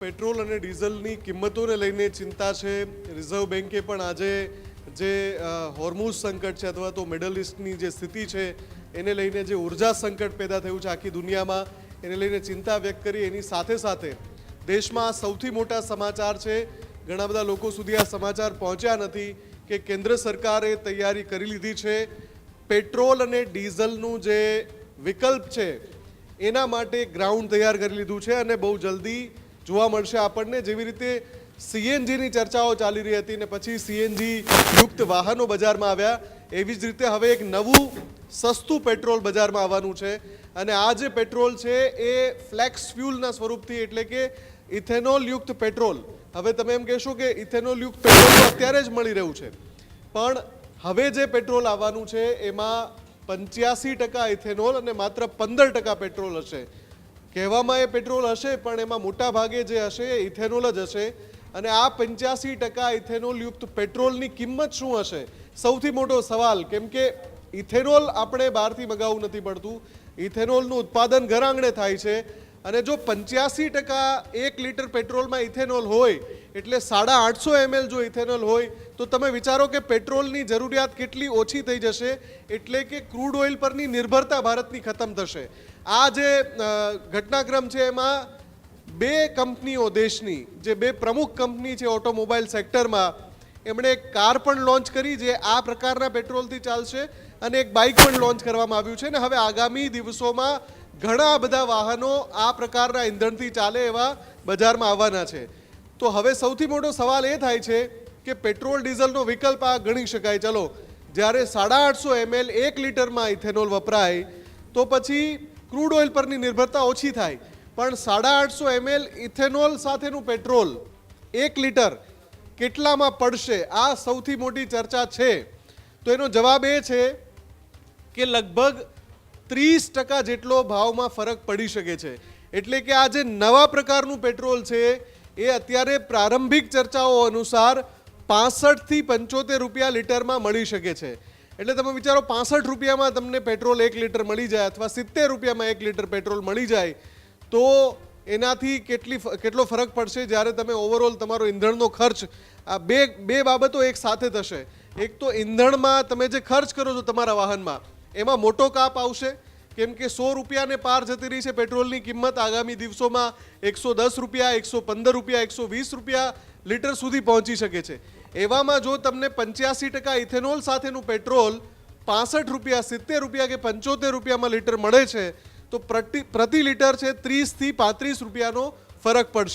Petrol અને ડીઝલની કિંમતોને લઈને ચિંતા છે। રિઝર્વ બેન્કે પણ આજે જે હોર્મુઝ સંકટ છે અથવા તો મિડલ ઈસ્ટની જે સ્થિતિ છે એને લઈને જે ઉર્જા સંકટ પેદા થયું છે આખી દુનિયામાં એને લઈને ચિંતા વ્યક્ત કરી। એની સાથે સાથે દેશમાં સૌથી મોટા સમાચાર છે, ઘણા બધા લોકો સુધી આ સમાચાર પહોંચ્યા નથી કે કેન્દ્ર સરકારે તૈયારી કરી લીધી છે પેટ્રોલ અને ડીઝલનું જે વિકલ્પ છે એના માટે ગ્રાઉન્ડ તૈયાર કરી લીધું છે અને બહુ જલ્દી જોવા મળશે આપણને। જેવી રીતે સીએનજીની ચર્ચાઓ ચાલી રહી હતી ને પછી સીએનજી યુક્ત વાહનો બજારમાં આવ્યા, એવી જ રીતે હવે એક નવું સસ્તું પેટ્રોલ બજારમાં આવવાનું છે અને આ જે પેટ્રોલ છે એ ફ્લેક્સ ફ્યુલના સ્વરૂપથી એટલે કે ઇથેનોલ યુક્ત પેટ્રોલ। હવે તમે એમ કહેશો કે ઇથેનોલ યુક્ત પેટ્રોલ તો અત્યારે જ મળી રહ્યું છે, પણ હવે જે પેટ્રોલ આવવાનું છે એમાં 85% ઇથેનોલ અને માત્ર 15% પેટ્રોલ હશે। કહેવામાં એ પેટ્રોલ હશે પણ એમાં મોટા ભાગે જે હશે એ ઇથેનોલ જ હશે અને આ 85% ઇથેનોલ યુક્ત પેટ્રોલની કિંમત શું હશે, સૌથી મોટો સવાલ। કેમ કે ઇથેનોલ આપણે બહારથી મગાવવું નથી પડતું, ઇથેનોલનું ઉત્પાદન ઘર આંગણે થાય છે અને જો 85% 1 લીટર પેટ્રોલમાં ઇથેનોલ હોય એટલે 850 ml જો ઇથેનોલ હોય તો તમે વિચારો કે પેટ્રોલની જરૂરિયાત કેટલી ઓછી થઈ જશે, એટલે કે ક્રૂડ ઓઇલ પરની નિર્ભરતા ભારતની ખતમ થશે। આ જે ઘટનાક્રમ છે એમાં બે કંપનીઓ દેશની જે બે પ્રમુખ કંપની છે ઓટોમોબાઈલ સેક્ટરમાં, એમણે એક કાર પણ લોન્ચ કરી જે આ પ્રકારના પેટ્રોલથી ચાલશે અને એક બાઇક પણ લોન્ચ કરવામાં આવ્યું છે અને હવે આગામી દિવસોમાં ઘણા બધા વાહનો આ પ્રકારના ઇંધણથી ચાલે એવા બજારમાં આવવાના છે। તો હવે સૌથી મોટો સવાલ એ થાય છે કે પેટ્રોલ ડીઝલનો વિકલ્પ આ ગણી શકાય। ચલો, જ્યારે 850 ml 1 લીટરમાં ઇથેનોલ વપરાય તો પછી ક્રૂડ ઓઇલ પરની નિર્ભરતા ઓછી થાય, પણ 850 ml ઇથેનોલ સાથેનું પેટ્રોલ 1 લીટર કેટલામાં પડશે, આ સૌથી મોટી ચર્ચા છે। તો એનો જવાબ એ છે કે લગભગ 30% જેટલો ભાવમાં ફરક પડી શકે છે। એટલે કે આ જે નવા પ્રકારનું પેટ્રોલ છે એ અત્યારે પ્રારંભિક ચર્ચાઓ અનુસાર 65 થી 75 રૂપિયા લીટરમાં મળી શકે છે। એટલે તમે વિચારો 65 રૂપિયામાં તમને પેટ્રોલ 1 લીટર મળી જાય અથવા 70 રૂપિયામાં 1 લીટર પેટ્રોલ મળી જાય તો એનાથી કેટલો ફરક પડશે જ્યારે તમે ઓવરઓલ તમારો ઈંધણનો ખર્ચ, આ બે બાબતો એક સાથે થશે। એક તો ઈંધણમાં તમે જે ખર્ચ કરો છો તમારા વાહનમાં એમાં મોટો કાપ આવશે, કેમ કે 100 રૂપિયાને પાર જતી રહી છે પેટ્રોલની કિંમત, આગામી દિવસોમાં 110 રૂપિયા, 115 રૂપિયા, 120 રૂપિયા લીટર સુધી પહોંચી શકે છે। એવામાં જો તમને 85% ઇથેનોલ સાથેનું પેટ્રોલ 65 રૂપિયા, 70 રૂપિયા કે 75 રૂપિયામાં લીટર મળે છે તો પ્રતિ લીટર છે 30 થી 35 રૂપિયાનો ફરક પડશે।